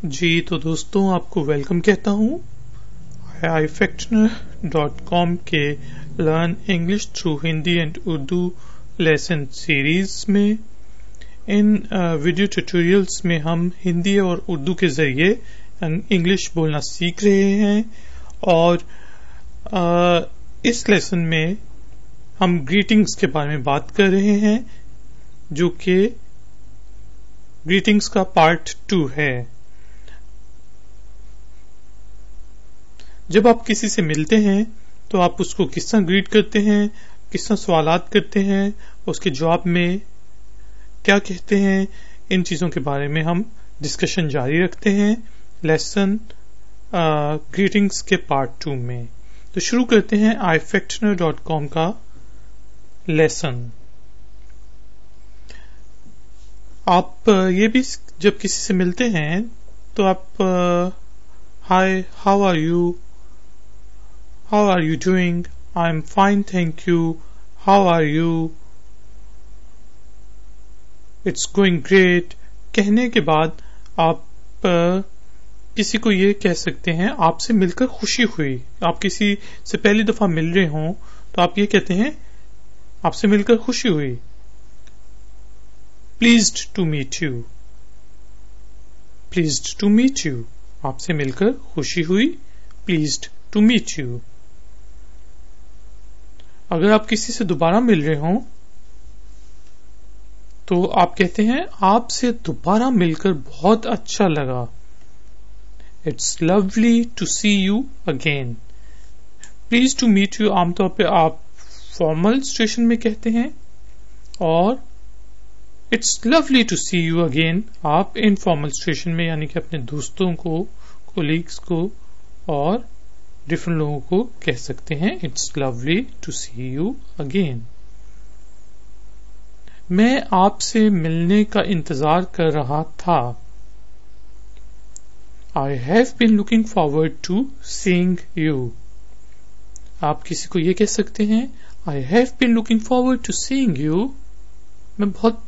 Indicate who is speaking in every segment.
Speaker 1: जी तो दोस्तों आपको वेलकम कहता हूँ ifactioner.com के learn English through Hindi and Urdu lesson series में। इन वीडियो ट्यूटोरियल्स में हम हिंदी और उर्दू के जरिए इंग्लिश बोलना सीख रहे हैं और इस लेसन में हम ग्रीटिंग्स के बारे में बात कर रहे हैं जो कि ग्रीटिंग्स का पार्ट 2 है। जब आप किसी से मिलते हैं तो आप उसको किस तरह ग्रीट करते हैं, किस तरह सवालात करते हैं, उसके जवाब में क्या कहते हैं, इन चीजों के बारे में हम डिस्कशन जारी रखते हैं लेसन ग्रीटिंग्स के पार्ट 2 में। तो शुरू करते हैं ifactioner.com का लेसन। आप ये भी जब किसी से मिलते हैं तो आप hi, how are you, how are you doing, I am fine thank you, how are you, it's going great कहने के बाद आप किसी को ये कह सकते हैं आपसे मिलकर खुशी हुई। आप किसी से पहली दफा मिल रहे हों तो आप ये कहते हैं आपसे मिलकर खुशी हुई, pleased to meet you, pleased to meet you, आपसे मिलकर खुशी हुई, प्लीज्ड टू मीट यू। अगर आप किसी से दोबारा मिल रहे हों तो आप कहते हैं आपसे दोबारा मिलकर बहुत अच्छा लगा, it's lovely to see you again. Please to meet you आमतौर पे आप फॉर्मल सिचुएशन में कहते हैं और it's lovely to see you again आप इनफॉर्मल सिचुएशन में यानी कि अपने दोस्तों को, कोलीग्स को और डिफरेंट लोगों को कह सकते हैं it's lovely to see you again. मैं आपसे मिलने का इंतजार कर रहा था, I have been looking forward to seeing you. आप किसी को ये कह सकते हैं I have been looking forward to seeing you, मैं बहुत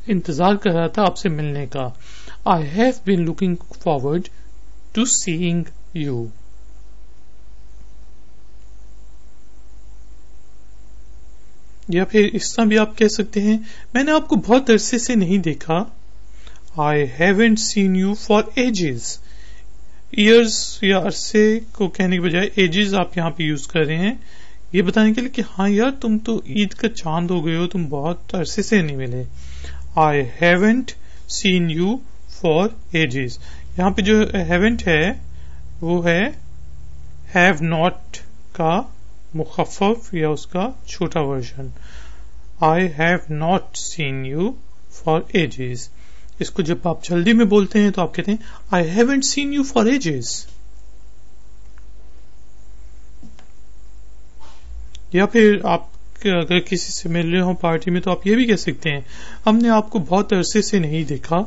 Speaker 1: इंतजार कर रहा था आपसे मिलने का, I have been looking forward to seeing you. या फिर इस तरह भी आप कह सकते हैं मैंने आपको बहुत अरसे से नहीं देखा, I haven't seen you for ages. Years या अरसे को कहने के बजाय एजेस आप यहाँ पे यूज कर रहे हैं ये बताने के लिए कि हाँ यार तुम तो ईद का चांद हो गए हो, तुम बहुत अरसे से नहीं मिले। I haven't seen you for ages, यहाँ पे जो हैवंट है वो है हैव नॉट का मुखफ़फ़ या उसका छोटा version. I have not seen you for ages. इसको जब आप जल्दी में बोलते हैं तो आप कहते हैं I haven't seen you for ages. या फिर आप अगर किसी से मिल रहे हो पार्टी में तो आप ये भी कह सकते हैं हमने आपको बहुत अरसे से नहीं देखा,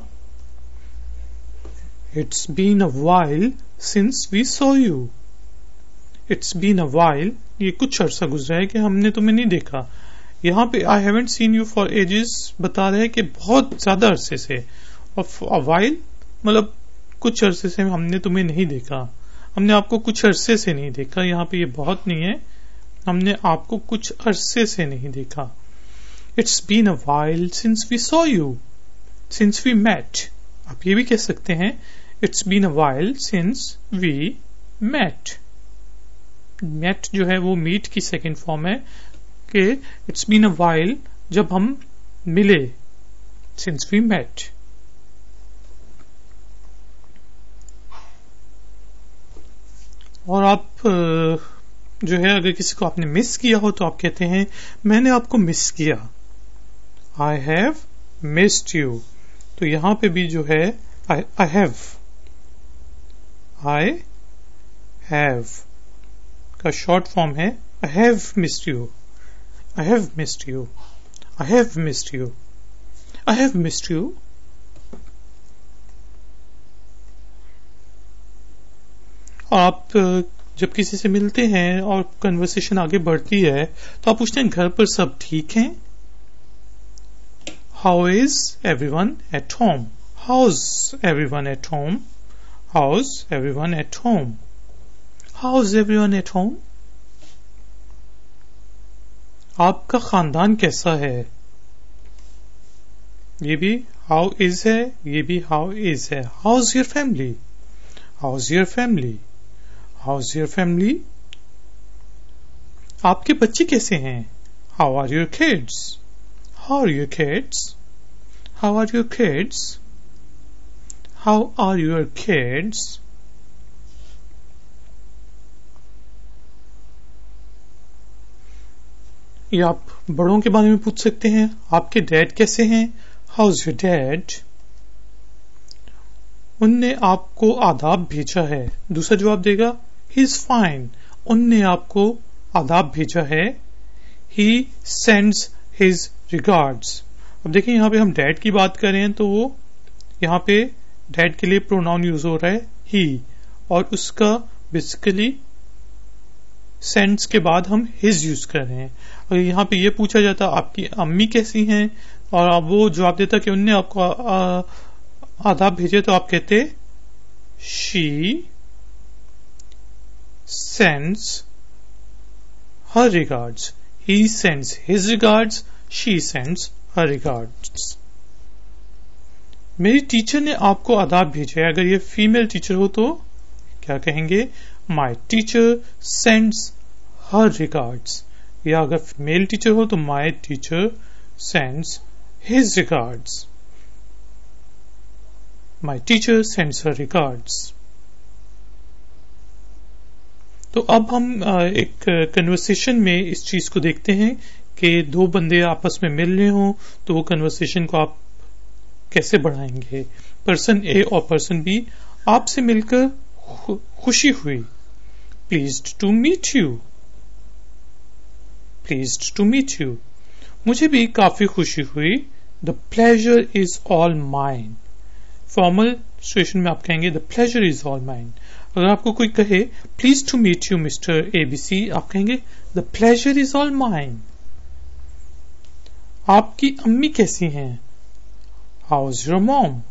Speaker 1: it's been a while since we saw you. It's been a while, ये कुछ अर्सा गुजरा है कि हमने तुम्हें नहीं देखा। यहाँ पे I haven't seen you for ages बता रहे हैं कि बहुत ज्यादा अरसे से, और वाइल मतलब कुछ अरसे से हमने तुम्हें नहीं देखा, हमने आपको कुछ अरसे से नहीं देखा। यहाँ पे ये बहुत नहीं है, हमने आपको कुछ अरसे से नहीं देखा। It's been a while since we saw you, since we met. आप ये भी कह सकते हैं it's been a while since we met. Met जो है वो मीट की सेकेंड फॉर्म है कि इट्स बीन अ वाइल जब हम मिले, सिंस वी मेट। और आप जो है अगर किसी को आपने मिस किया हो तो आप कहते हैं मैंने आपको मिस किया, आई हैव मिस्ड यू। तो यहां पे भी जो है आई हैव का शॉर्ट फॉर्म है I have missed you, I have missed you, I have missed you, I have missed you. आप जब किसी से मिलते हैं और कन्वर्सेशन आगे बढ़ती है तो आप पूछते हैं घर पर सब ठीक हैं, how is everyone at home, how's everyone at home? How's everyone at home? How's everyone at home? आपका खानदान कैसा है? ये भी how is है, ये भी how is है. How's your family? How's your family? How's your family? आपके बच्चे कैसे हैं? How are your kids? How are your kids? How are your kids? How are your kids? ये आप बड़ों के बारे में पूछ सकते हैं. आपके डैड कैसे हैं? How's your dad? उनने आपको आदाब भेजा है. दूसरा जवाब देगा He's fine. उनने आपको आदाब भेजा है. He sends his regards. अब देखिए यहाँ पे हम डैड की बात कर रहे हैं तो वो यहाँ पे डैड के लिए प्रोनाउन यूज हो रहा है he, और उसका बेसिकली सेंस के बाद हम his यूज कर रहे हैं. और यहाँ पे ये पूछा जाता आपकी अम्मी कैसी हैं, और अब वो जवाब देता कि उनने आपको आदाब भेजे, तो आप कहते she sends her regards. He sends his regards. She sends her regards. मेरी टीचर ने आपको आदाब भेजे. अगर ये फीमेल टीचर हो तो क्या कहेंगे? My teacher sends her regards. या अगर मेल टीचर हो तो my teacher sends his regards. My teacher sends her regards. तो अब हम एक कन्वर्सेशन में इस चीज को देखते हैं कि दो बंदे आपस में मिल रहे हों तो वो कन्वर्सेशन को आप कैसे बढ़ाएंगे. पर्सन ए और पर्सन बी आपसे मिलकर खुशी हुई. Pleased to meet you. Pleased to meet you. मुझे भी काफी खुशी हुई. The pleasure is all mine. Formal situation में आप कहेंगे the pleasure is all mine. अगर आपको कोई कहे please to meet you mister ABC, आप कहेंगे the pleasure is all mine. आपकी अम्मी कैसी हैं? How is your mom?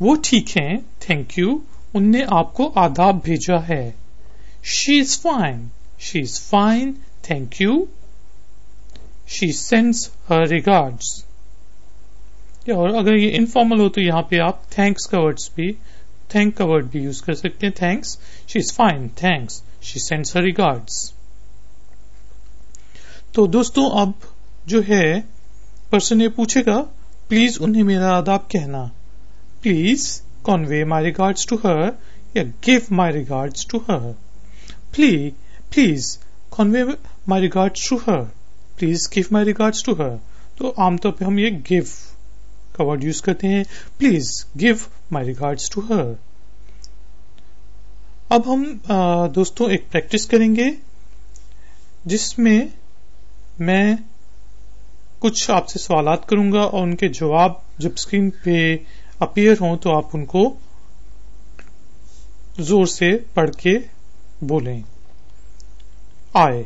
Speaker 1: वो ठीक हैं, थैंक यू. उनने आपको आदाब भेजा है. She is fine. She is fine, thank you. She sends her regards. और अगर ये इनफॉर्मल हो तो यहाँ पे आप थैंक्स का वर्ड्स भी थैंक का वर्ड भी यूज कर सकते हैं. Thanks. She is fine, thanks. She sends her regards. तो दोस्तों अब जो है पर्सन ये पूछेगा प्लीज उन्हें मेरा आदाब कहना. Please convey my regards to her या give my regards to her. Please convey my regards to her. Please give my regards to her. तो आमतौर पे हम ये गिव का वर्ड यूज करते हैं. Please give my regards to her. अब हम दोस्तों एक प्रैक्टिस करेंगे जिसमें मैं कुछ आपसे सवालात करूंगा और उनके जवाब जब स्क्रीन पे अपीयर हों तो आप उनको जोर से पढ़ के बोलें. I.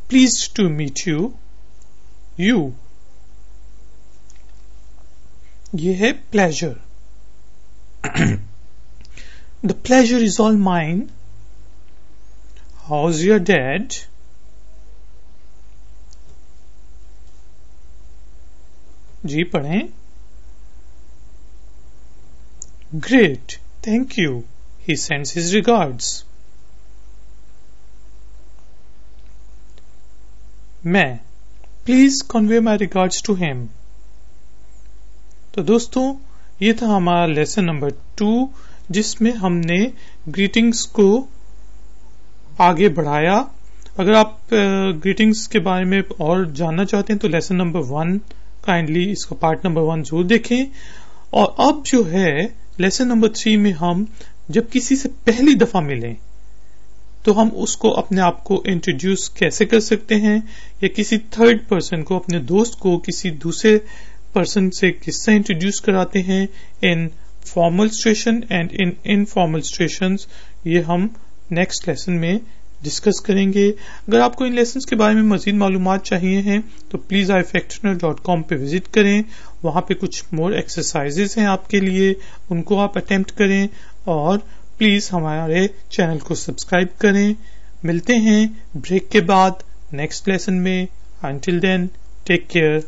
Speaker 1: Pleased to meet you. You. ये है pleasure. The pleasure is all mine. How is your dad? जी पढ़ें. Great, thank you. He sends his regards. मैं. Please convey my regards to him. तो दोस्तों ये था हमारा लेसन नंबर 2 जिसमें हमने ग्रीटिंग्स को आगे बढ़ाया. अगर आप ग्रीटिंग्स के बारे में और जानना चाहते हैं तो लेसन नंबर 1 काइंडली इसका पार्ट नंबर 1 जरूर देखें. और अब जो है लेसन नंबर 3 में हम जब किसी से पहली दफा मिलें तो हम उसको अपने आप को इंट्रोड्यूस कैसे कर सकते हैं, या किसी थर्ड पर्सन को, अपने दोस्त को किसी दूसरे पर्सन से किससे इंट्रोड्यूस कराते हैं in formal situation and in informal situations, ये हम नेक्स्ट लेसन में डिस्कस करेंगे. अगर आपको इन लेसन्स के बारे में मजीद मालूमात चाहिए हैं तो प्लीज ifactoner.com पे विजिट करें वहाँ पे कुछ मोर एक्सरसाइजेस हैं आपके लिए, उनको आप अटेम्प्ट करें और प्लीज हमारे चैनल को सब्सक्राइब करें। मिलते हैं ब्रेक के बाद नेक्स्ट लेसन में। Until then take care.